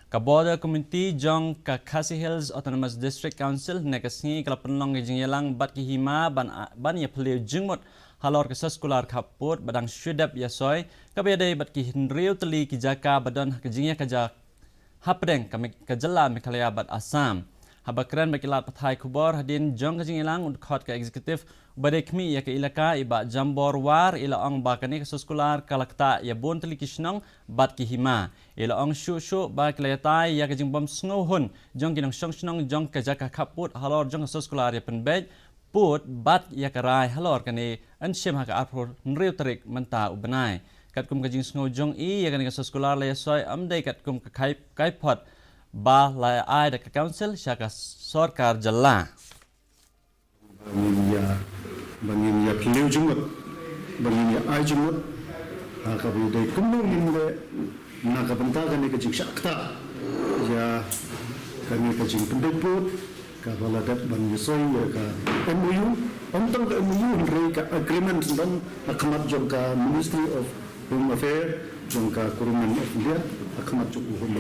Ka border community jong ka Khasi Hills Autonomous District Council negasngi kala penlong jingyelang bat ki hima ban ya pleu jingmot halor ke sekolah kaput badang syudap yasoy kabede bat ki hinriu teli ki jaka badan ke jingya kaja hapdeng kami kajala mekalaya bat Assam habakran bakilat pathai kubor hadin jong ke jingyelang khot ka executive bade kmi ya ke ilaka iba jambor war ila ong bakani ke sekolah kalakta ya bon teli kisnong bat ki hima ila ong shu ba kletai ya ke jingbom sngohun jong kinong snong jong ke jaka kaput halor jong ke sekolah ya penbej put bat ya karai halor kani ansyem haka arpur nriu tarik menta ubenai katkum kajing sngo jong I ya kani ke sekolah la soy amdai katkum ke kai pot ba la ai da ke council syaka sorkar jalla bangin ya pilih jumut bangin ya ai jumut kabu dai kumno nimre na ka banta kani ka jing shakta ya kani ka jing pendeput ka baladat ban yusoi ya ka MOU ontong ka MOU re ka agreement dan akamat jong ka Ministry of Home Affairs jong ka Kuruman of India akamat jong Home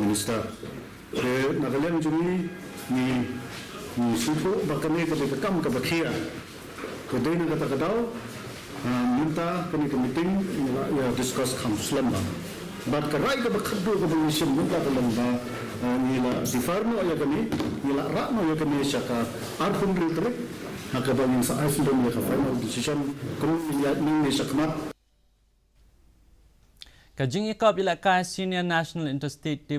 Minister nagalian juni ni supo bakane ka bekam ka bakhia kedai nak kata kadau minta kami meeting ya discuss kamslam ba bad karai ka bakdo ka bangishim minta ka lamba nila di farno ya kami nila rakno ya kami syaka arhum ritrik hakabang sa aifdom ya ka final decision kung ya ni syakmat kajing ikab ila ka senior national interstate